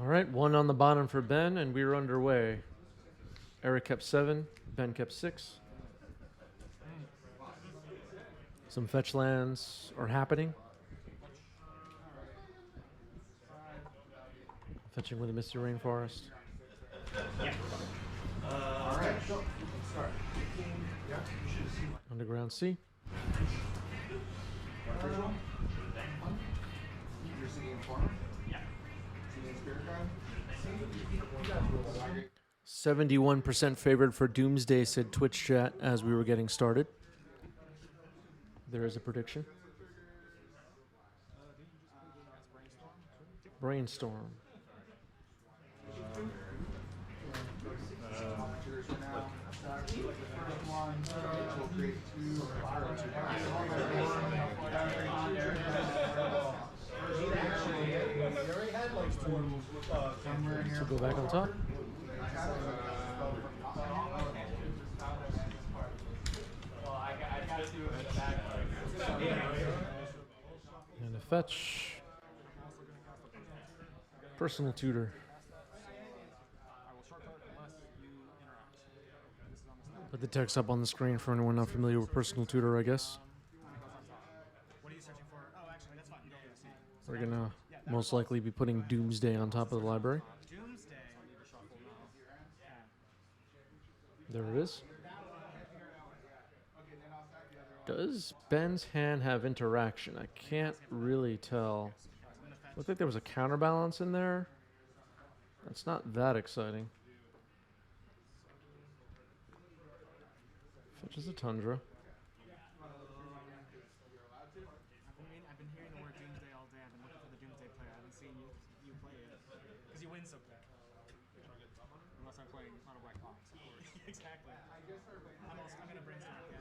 All right, one on the bottom for Ben, and we're underway. Eric kept 7, Ben kept 6. Some fetch lands are happening. Fetching with a Misty Rainforest. Yeah. All right, so let's start. Yeah, you should have seen Underground Sea. You're singing Farmer? Yeah. Singing Spirit Guide? 71% favored for Doomsday, said Twitch chat as we were getting started. There is a prediction. Brainstorm. So go back on top. And a fetch. Personal tutor. Put the text up on the screen for anyone not familiar with personal tutor, I guess. What are you searching for? Oh, actually, that's fine. We're gonna most likely be putting Doomsday on top of the library. Doomsday. There it is. Does Ben's hand have interaction? I can't really tell. Looked like there was a counterbalance in there. That's not that exciting. Fetches a Tundra. I've been hearing the word Doomsday all day. I've been looking for the Doomsday player. I haven't seen you play it. Because you win so quick. Unless I'm playing Mono Black Box, of course. Exactly. I'm going to brainstorm again.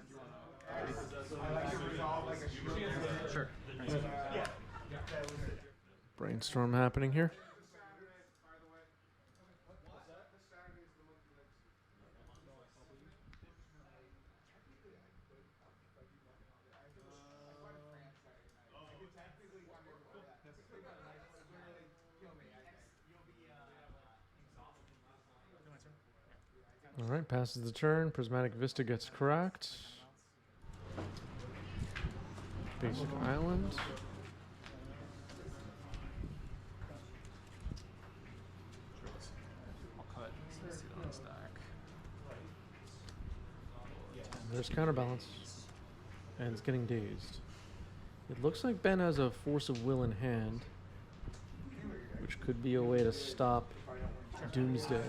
Sure. Brainstorm happening here. All right, passes the turn. Prismatic Vista gets cracked. Basic Island. I'll cut. Let's see it on the stack. There's counterbalance. And it's getting dazed. It looks like Ben has a Force of Will in hand, which could be a way to stop Doomsday.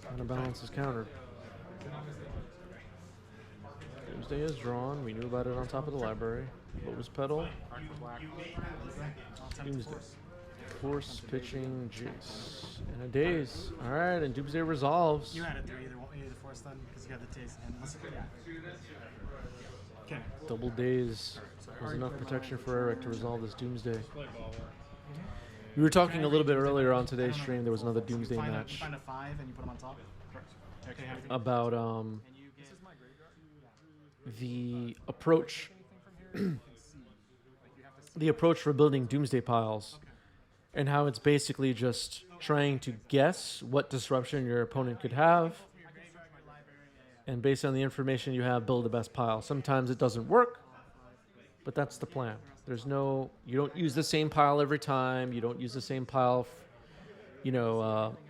Counterbalance is countered. Doomsday is drawn. We knew about it on top of the library. Lotus Petal. Doomsday. Force, pitching, Jace. And a daze. Alright, and Doomsday resolves. You had it through either Force then, because you got the taste. And okay. Double daze was enough protection for Eric to resolve this Doomsday. We were talking a little bit earlier on today's stream. There was another Doomsday match. You find a 5 and you put them on top? Correct. Okay, About the approach the approach for building Doomsday piles, and how it's basically just trying to guess what disruption your opponent could have, and based on the information you have, build the best pile. Sometimes it doesn't work, but that's the plan. There's no, you don't use the same pile every time. You don't use the same pile. If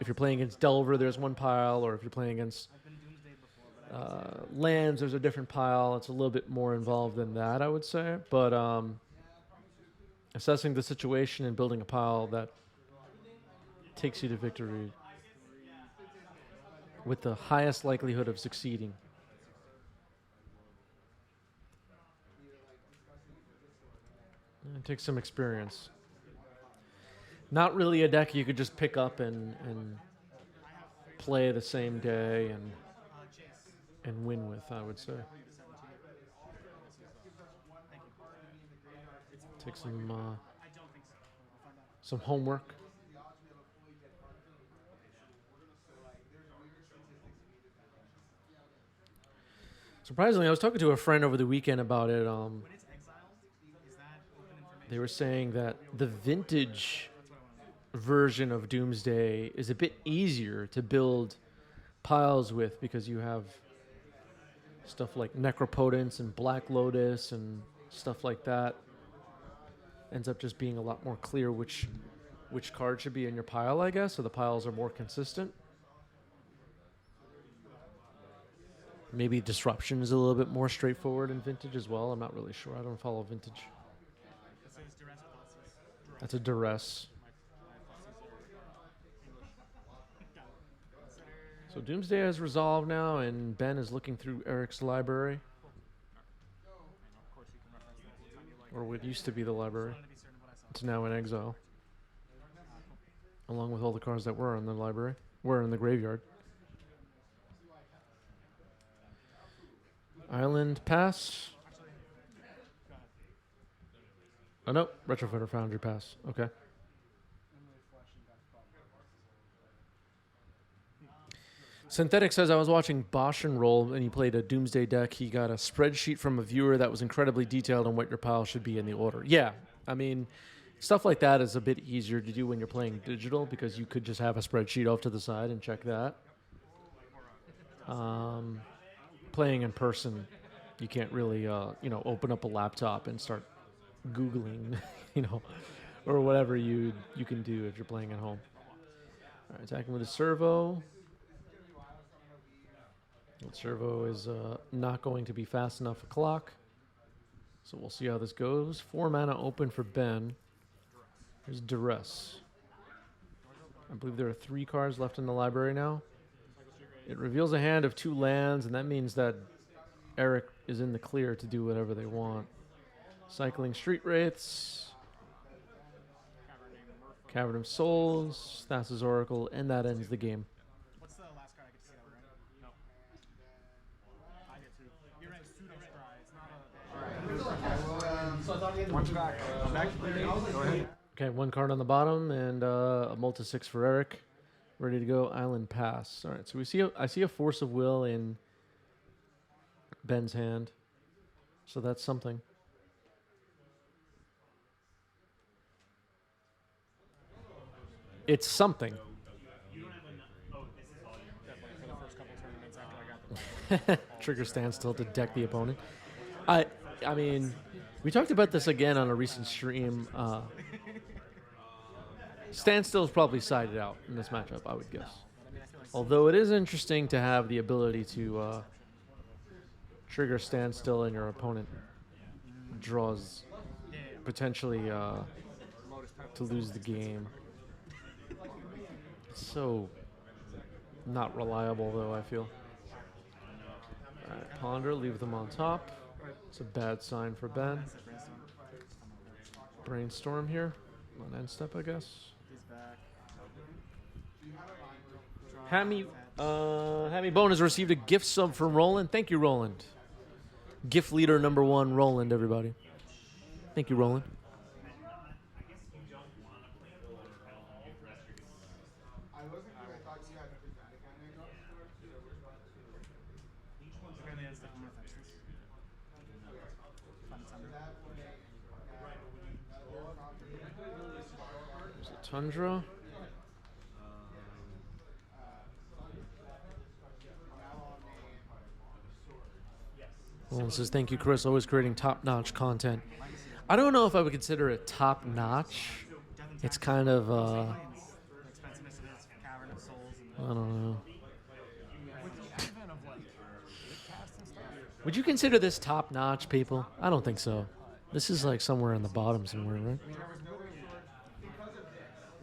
you're playing against Delver, there's one pile, or if you're playing against lands, there's a different pile. It's a little bit more involved than that, I would say. But assessing the situation and building a pile that takes you to victory with the highest likelihood of succeeding. It takes some experience. Not really a deck you could just pick up and play the same day and win with, I would say. Take some homework. Surprisingly, I was talking to a friend over the weekend about it. They were saying that the vintage version of Doomsday is a bit easier to build piles with because you have stuff like Necropotence and Black Lotus and stuff like that. Ends up just being a lot more clear which card should be in your pile, I guess, so the piles are more consistent. Maybe Disruption is a little bit more straightforward in Vintage as well. I'm not really sure. I don't follow Vintage. That's a Duress. So Doomsday has resolved now, and Ben is looking through Eric's library. Or what used to be the library. It's now in exile. Along with all the cards that were in the library. Were in the graveyard. Island pass. Oh no, Retrofitter Foundry pass. Okay. Synthetic says, I was watching Boshin roll and he played a Doomsday deck. He got a spreadsheet from a viewer that was incredibly detailed on what your pile should be in the order. Yeah, I mean, stuff like that is a bit easier to do when you're playing digital because you could just have a spreadsheet off to the side and check that. Playing in person, you can't really, open up a laptop and start Googling, or whatever you can do if you're playing at home. All right, attacking with a servo. The servo is not going to be fast enough a clock. So we'll see how this goes. 4 mana open for Ben. Here's Duress. I believe there are 3 cards left in the library now. It reveals a hand of 2 lands, and that means that Eric is in the clear to do whatever they want. Cycling Street Wraiths. Cavern of Souls. Thassa's Oracle, and that ends the game. What's the last card I get to see that we're in? No. I get to. You're right, pseudo scry. It's not a... One's back. Go ahead. Okay, 1 card on the bottom, and a multi-6 for Eric. Ready to go. Island pass. All right, so I see a Force of Will in Ben's hand. So that's something. It's something. Trigger Standstill to deck the opponent. I mean, we talked about this again on a recent stream. Standstill is probably sided out in this matchup, I would guess. Although it is interesting to have the ability to trigger Standstill and your opponent draws potentially to lose the game. It's so not reliable, though, I feel. All right, Ponder, leave them on top. It's a bad sign for Ben. Brainstorm here on end step, I guess. Hammy Bone has received a gift sub from Roland. Thank you, Roland. Gift leader number 1, Roland, everybody. Thank you, Roland. There's a Tundra. Well, it says, thank you, Chris. Always creating top-notch content. I don't know if I would consider it top-notch. It's kind of, I don't know. Would you consider this top-notch, people? I don't think so. This is like somewhere in the bottom somewhere, right?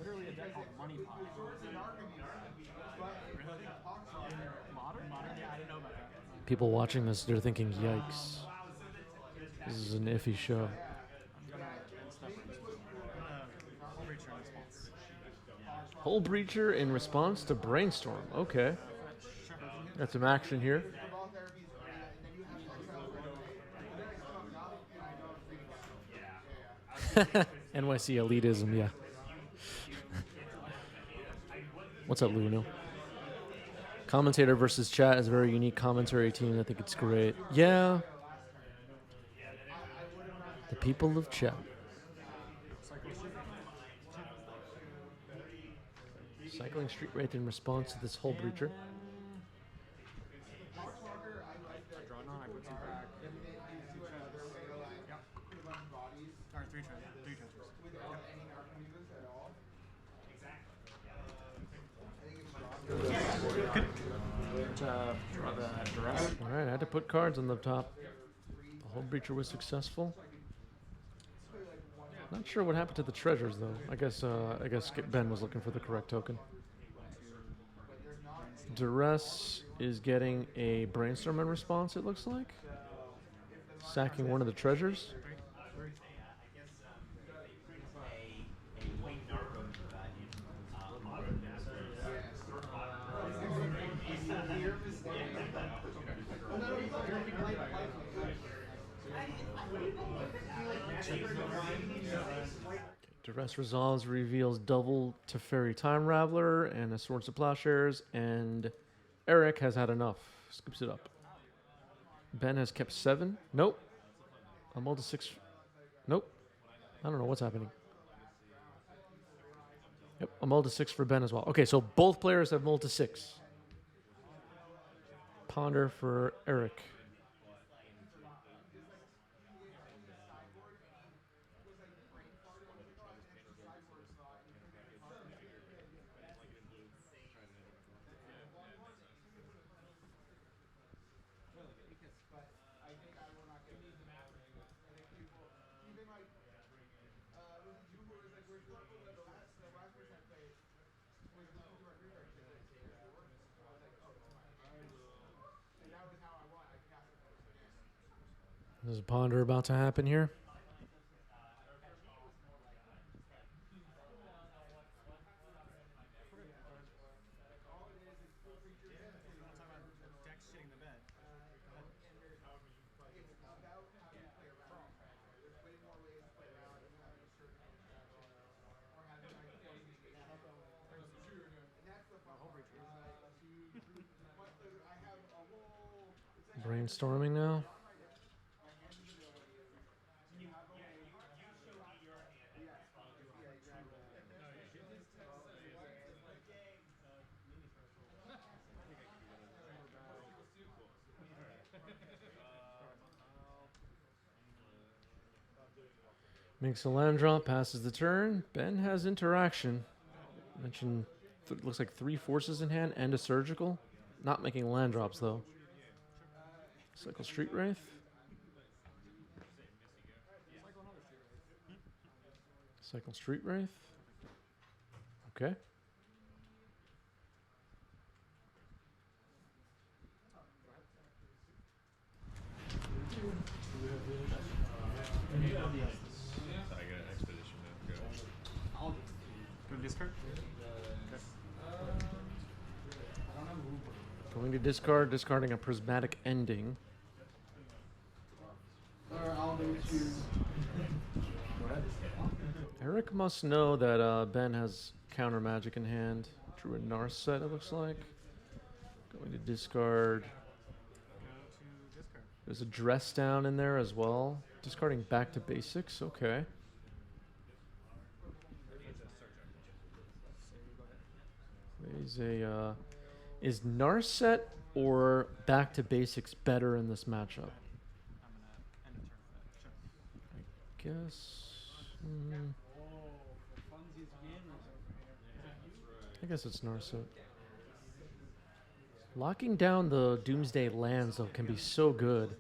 Literally a deck called Money Pile. Modern? Yeah, I didn't know about that. People watching this, they're thinking, yikes. This is an iffy show. Hull Breacher in response to Brainstorm. Okay. Got some action here. NYC elitism, yeah. What's up, Luno? Commentator versus chat is a very unique commentary team. I think it's great. Yeah. The people of chat. Cycling Street Wraith in response to this Hull Breacher. I draw none, I put 2 back. Yep. Or 3 transfers. Draw the duress. All right, I had to put cards on the top. The Hull Breacher was successful. Not sure what happened to the treasures though. I guess Ben was looking for the correct token. Duress is getting a brainstorm in response, it looks like. Sacking one of the treasures. Duress Resolves reveals double Teferi Time Raveler and a Swords to Plowshares, and Eric has had enough. Scoops it up. Ben has kept 7. Nope. I'm all to 6. Nope. I don't know what's happening. Yep, I'm all to 6 for Ben as well. Okay, so both players have mulled to 6. Ponder for Eric. There's a ponder about to happen here. Brainstorming now. Makes a land drop, passes the turn. Ben has interaction. Mentioned looks like 3 forces in hand and a surgical. Not making land drops though. Cycle Street Wraith. Cycle Street Wraith. Okay. I get an expedition now. Go. Go to discard? Going to discard, discarding a prismatic ending. Eric must know that Ben has counter magic in hand. Drew a Narset, it looks like. Going to discard. Go to discard. There's a dress down in there as well. Discarding back to basics. Okay. Is Narset or back to basics better in this matchup? I'm gonna end the turn for that. Sure. Guess. I guess it's Narset. Locking down the Doomsday lands though can be so good.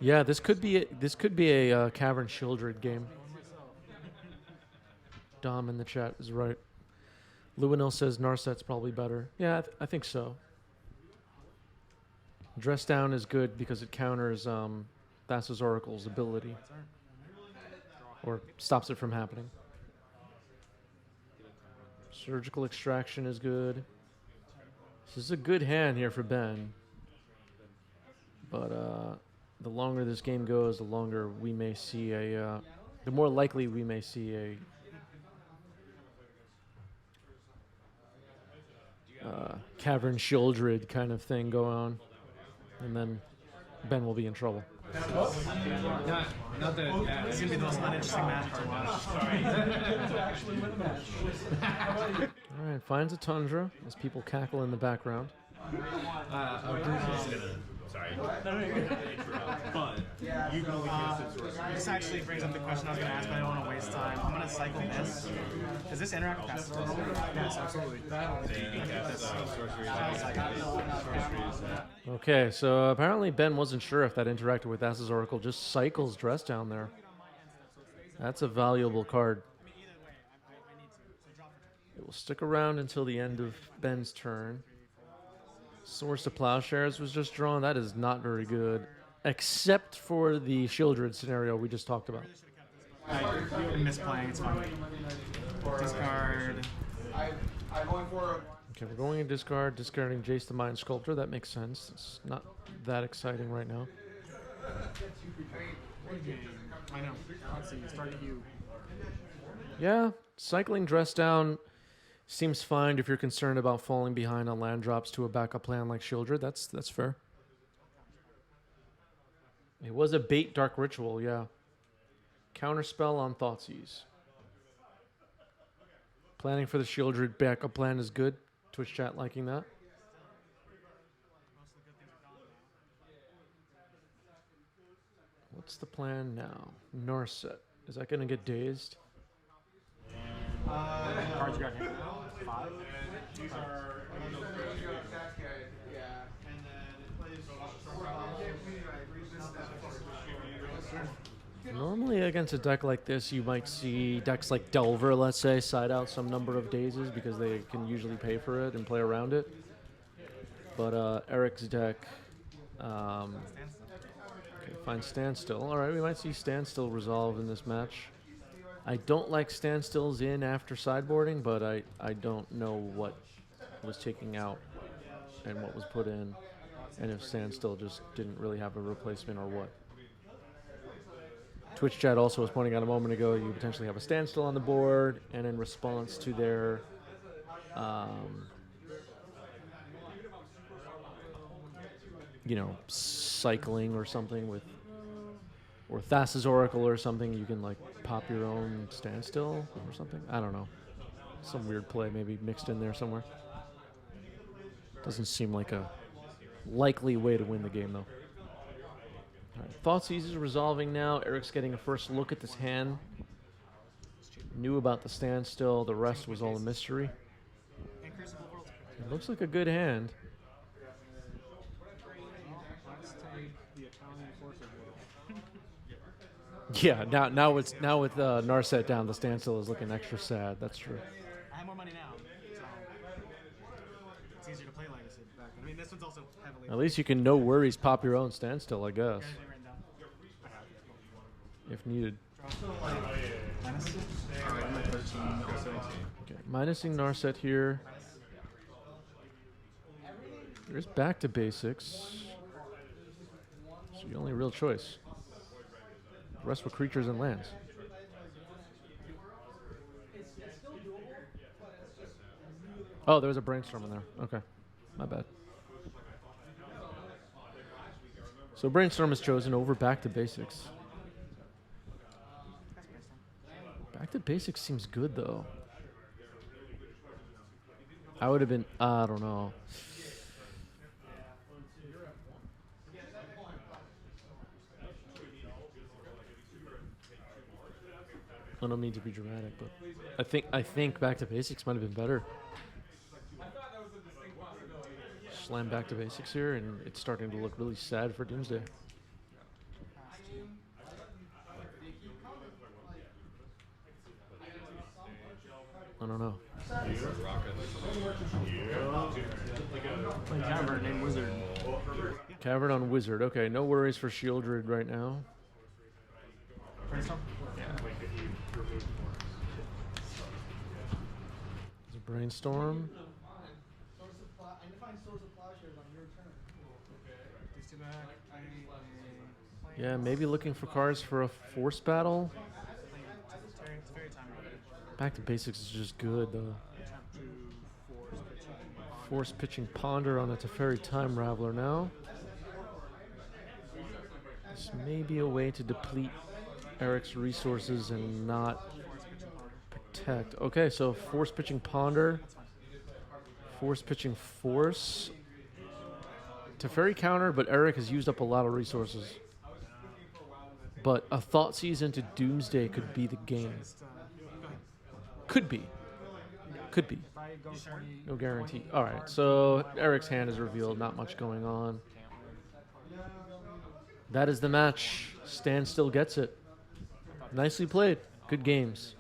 Yeah, this could be a Cavern Shieldred game. Dom in the chat is right. Luinil says Narset's probably better. Yeah, I think so. Dress down is good because it counters Thassa's Oracle's ability. Or stops it from happening. Surgical Extraction is good. This is a good hand here for Ben. But the longer this game goes, the longer we may see the more likely we may see a Cavern Shieldred kind of thing go on. And then Ben will be in trouble. Not that bad. It's gonna be the most uninteresting match to watch. Actually win the match. All right, finds a tundra as people cackle in the background. Sorry. But you can only this actually brings up the question I was going to ask, but I don't want to waste time. I'm going to cycle this. Does this interact with Fast Turtle? Yes, absolutely. Okay, so apparently Ben wasn't sure if that interacted with Thassa's Oracle. Just cycles dress down there. That's a valuable card. It will stick around until the end of Ben's turn. Source of Plowshares was just drawn. That is not very good, except for the Shieldred scenario we just talked about. I misplaying, it's fine. Discard. Okay, we're going to discard, discarding Jace the Mind Sculptor. That makes sense. It's not that exciting right now. I know. Let's see, start you. Yeah, cycling dress down seems fine if you're concerned about falling behind on land drops to a backup plan like Shieldred. That's fair. It was a bait Dark Ritual, yeah. Counterspell on Thoughtseize. Planning for the Shieldred backup plan is good. Twitch chat liking that. What's the plan now? Narset. Is that going to get dazed? Cards got hit. 5. Normally against a deck like this, you might see decks like Delver, let's say, side out some number of dazes because they can usually pay for it and play around it. But Eric's deck, okay, find Standstill. All right, we might see Standstill resolve in this match. I don't like Standstills in after sideboarding, but I don't know what was taken out and what was put in, and if Standstill just didn't really have a replacement or what. Twitch chat also was pointing out a moment ago you potentially have a Standstill on the board, and in response to their cycling or something with, or Thassa's Oracle or something, you can like pop your own Standstill or something. I don't know. Some weird play maybe mixed in there somewhere. Doesn't seem like a likely way to win the game though. All right, Thoughtseize is resolving now. Eric's getting a first look at this hand. Knew about the Standstill. The rest was all a mystery. It looks like a good hand. Yeah, now with Narset down, the Standstill is looking extra sad. That's true. I have more money now, so it's easier to play Legacy back. I mean, this one's also heavily. At least you can no worries pop your own Standstill, I guess, if needed. Minus? Alright, I'm at 13. Okay, minusing Narset here. There's back to basics. It's the only real choice. The rest were creatures and lands. Oh, there was a brainstorm in there. Okay, my bad. So brainstorm is chosen over back to basics. Back to basics seems good though. I would have been. I don't know. I don't mean to be dramatic, but I think back to basics might have been better. Slam back to basics here, and it's starting to look really sad for Doomsday. I don't know. Cavern named Wizard. Cavern on Wizard. Okay, no worries for Shieldred right now. Brainstorm? There's a brainstorm. I define source of plowshares on your turn. These two back. Yeah, maybe looking for cards for a force battle. It's very timely. Back to basics is just good though. Force pitching Ponder on a Teferi Time Raveler now. This may be a way to deplete Eric's resources and not protect. Okay, so force pitching Ponder. Force pitching Force. Teferi counter, but Eric has used up a lot of resources. But a Thoughtseize into Doomsday could be the game. Could be. Could be. If I go 20, No guarantee. All right, so Eric's hand is revealed. Not much going on. That is the match. Standstill gets it. Nicely played. Good games.